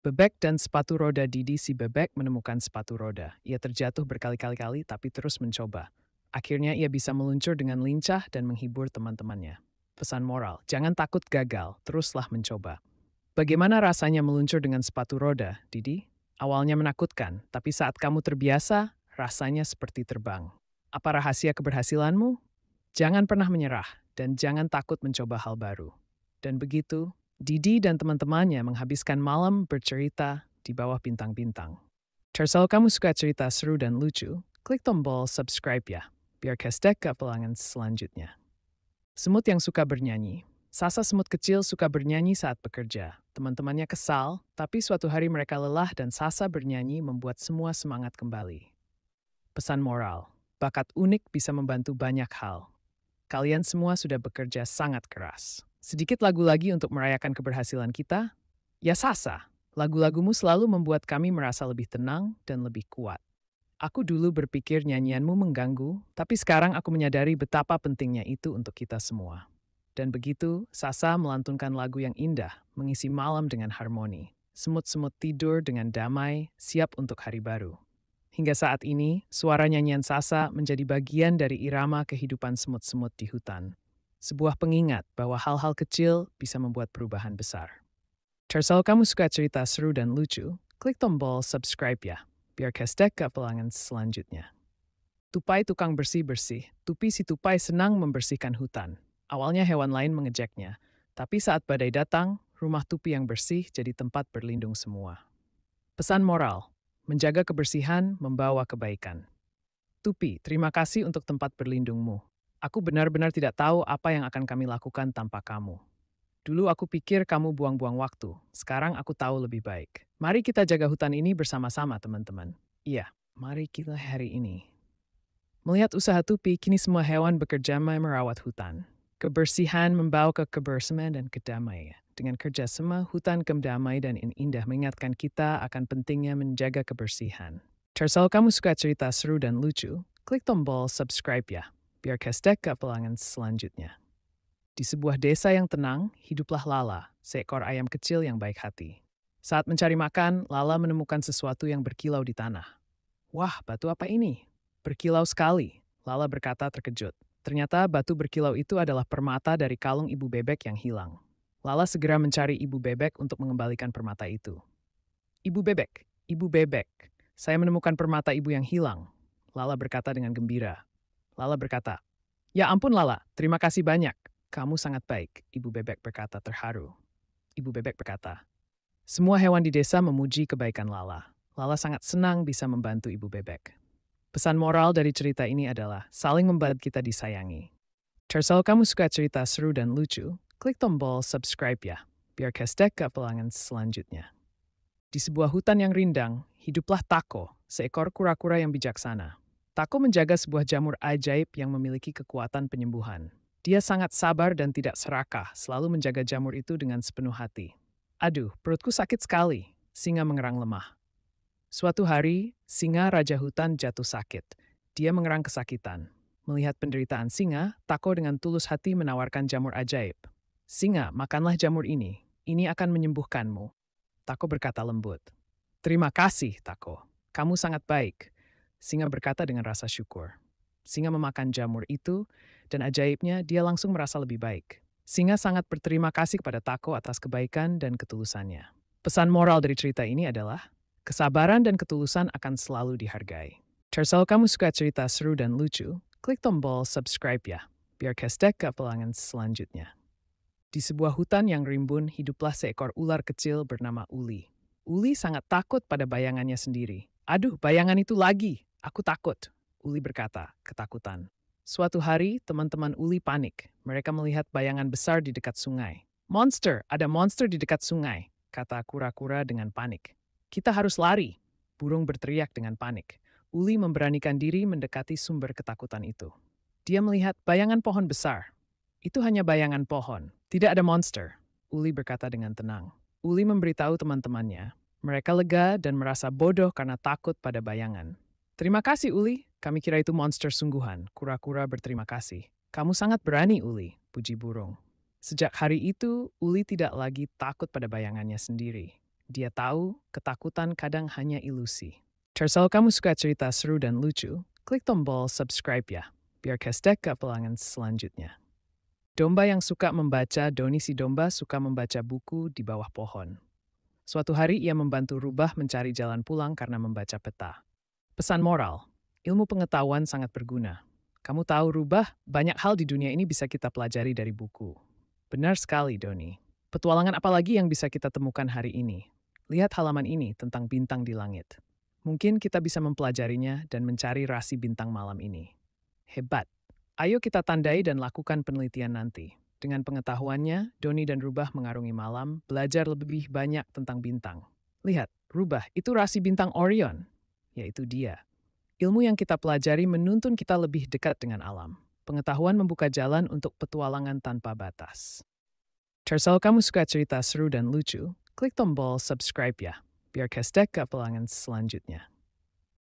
Bebek dan sepatu roda. Didi si bebek menemukan sepatu roda. Ia terjatuh berkali-kali tapi terus mencoba. Akhirnya ia bisa meluncur dengan lincah dan menghibur teman-temannya. Pesan moral, jangan takut gagal, teruslah mencoba. Bagaimana rasanya meluncur dengan sepatu roda, Didi? Awalnya menakutkan, tapi saat kamu terbiasa, rasanya seperti terbang. Apa rahasia keberhasilanmu? Jangan pernah menyerah dan jangan takut mencoba hal baru. Dan begitu, Didi dan teman-temannya menghabiskan malam bercerita di bawah bintang-bintang. Kalau kamu suka cerita seru dan lucu, klik tombol subscribe ya, biar kestek ke pelangan selanjutnya. Semut yang suka bernyanyi. Sasa semut kecil suka bernyanyi saat bekerja. Teman-temannya kesal, tapi suatu hari mereka lelah dan Sasa bernyanyi membuat semua semangat kembali. Pesan moral, bakat unik bisa membantu banyak hal. Kalian semua sudah bekerja sangat keras. Sedikit lagu lagi untuk merayakan keberhasilan kita? Ya Sasa, lagu-lagumu selalu membuat kami merasa lebih tenang dan lebih kuat. Aku dulu berpikir nyanyianmu mengganggu, tapi sekarang aku menyadari betapa pentingnya itu untuk kita semua. Dan begitu, Sasa melantunkan lagu yang indah, mengisi malam dengan harmoni. Semut-semut tidur dengan damai, siap untuk hari baru. Hingga saat ini, suara nyanyian Sasa menjadi bagian dari irama kehidupan semut-semut di hutan. Sebuah pengingat bahwa hal-hal kecil bisa membuat perubahan besar. Kalau kamu suka cerita seru dan lucu, klik tombol subscribe ya, biar kestek ke pelangan selanjutnya. Tupai tukang bersih-bersih. Tupi si tupai senang membersihkan hutan. Awalnya hewan lain mengejeknya, tapi saat badai datang, rumah tupi yang bersih jadi tempat berlindung semua. Pesan moral, menjaga kebersihan membawa kebaikan. Tupi, terima kasih untuk tempat berlindungmu. Aku benar-benar tidak tahu apa yang akan kami lakukan tanpa kamu. Dulu aku pikir kamu buang-buang waktu, sekarang aku tahu lebih baik. Mari kita jaga hutan ini bersama-sama, teman-teman. Iya, mari kita hari ini. Melihat usaha Tupi, kini semua hewan bekerja merawat hutan. Kebersihan membawa ke kebersamaan dan kedamaian. Dengan kerjasama, hutan damai dan indah mengingatkan kita akan pentingnya menjaga kebersihan. Kalau kamu suka cerita seru dan lucu, klik tombol subscribe ya, biar kestek ke pelangan selanjutnya. Di sebuah desa yang tenang, hiduplah Lala, seekor ayam kecil yang baik hati. Saat mencari makan, Lala menemukan sesuatu yang berkilau di tanah. Wah, batu apa ini? Berkilau sekali, Lala berkata terkejut. Ternyata batu berkilau itu adalah permata dari kalung ibu bebek yang hilang. Lala segera mencari ibu bebek untuk mengembalikan permata itu. Ibu bebek, saya menemukan permata ibu yang hilang. Lala berkata dengan gembira. Lala berkata, ya ampun Lala, terima kasih banyak. Kamu sangat baik, ibu bebek berkata terharu. Ibu bebek berkata, semua hewan di desa memuji kebaikan Lala. Lala sangat senang bisa membantu ibu bebek. Pesan moral dari cerita ini adalah saling membantu kita disayangi. Kalau kamu suka cerita seru dan lucu, klik tombol subscribe ya, biar kestek ke pelangan selanjutnya. Di sebuah hutan yang rindang, hiduplah Tako, seekor kura-kura yang bijaksana. Tako menjaga sebuah jamur ajaib yang memiliki kekuatan penyembuhan. Dia sangat sabar dan tidak serakah, selalu menjaga jamur itu dengan sepenuh hati. Aduh, perutku sakit sekali, singa mengerang lemah. Suatu hari, singa raja hutan jatuh sakit. Dia mengerang kesakitan. Melihat penderitaan singa, Tako dengan tulus hati menawarkan jamur ajaib. Singa, makanlah jamur ini. Ini akan menyembuhkanmu. Tako berkata lembut. Terima kasih, Tako. Kamu sangat baik. Singa berkata dengan rasa syukur. Singa memakan jamur itu, dan ajaibnya dia langsung merasa lebih baik. Singa sangat berterima kasih kepada Tako atas kebaikan dan ketulusannya. Pesan moral dari cerita ini adalah, kesabaran dan ketulusan akan selalu dihargai. Kalau kamu suka cerita seru dan lucu, klik tombol subscribe ya, biar kestek ke pelangan selanjutnya. Di sebuah hutan yang rimbun, hiduplah seekor ular kecil bernama Uli. Uli sangat takut pada bayangannya sendiri. Aduh, bayangan itu lagi. Aku takut, Uli berkata, ketakutan. Suatu hari, teman-teman Uli panik. Mereka melihat bayangan besar di dekat sungai. Monster, ada monster di dekat sungai, kata kura-kura dengan panik. Kita harus lari, burung berteriak dengan panik. Uli memberanikan diri mendekati sumber ketakutan itu. Dia melihat bayangan pohon besar. Itu hanya bayangan pohon, tidak ada monster, Uli berkata dengan tenang. Uli memberitahu teman-temannya. Mereka lega dan merasa bodoh karena takut pada bayangan. Terima kasih, Uli. Kami kira itu monster sungguhan. Kura-kura berterima kasih. Kamu sangat berani, Uli, puji burung. Sejak hari itu, Uli tidak lagi takut pada bayangannya sendiri. Dia tahu ketakutan kadang hanya ilusi. Kalau kamu suka cerita seru dan lucu, klik tombol subscribe ya, biar kestek ke pelangan selanjutnya. Domba yang suka membaca, Doni si domba suka membaca buku di bawah pohon. Suatu hari ia membantu rubah mencari jalan pulang karena membaca peta. Pesan moral, ilmu pengetahuan sangat berguna. Kamu tahu rubah, banyak hal di dunia ini bisa kita pelajari dari buku. Benar sekali, Doni. Petualangan apa lagi yang bisa kita temukan hari ini? Lihat halaman ini tentang bintang di langit. Mungkin kita bisa mempelajarinya dan mencari rasi bintang malam ini. Hebat. Ayo kita tandai dan lakukan penelitian nanti. Dengan pengetahuannya, Doni dan Rubah mengarungi malam, belajar lebih banyak tentang bintang. Lihat, Rubah, itu rasi bintang Orion. Yaitu dia. Ilmu yang kita pelajari menuntun kita lebih dekat dengan alam. Pengetahuan membuka jalan untuk petualangan tanpa batas. Kalau kamu suka cerita seru dan lucu, klik tombol subscribe ya, biar kestek ke pelangan selanjutnya.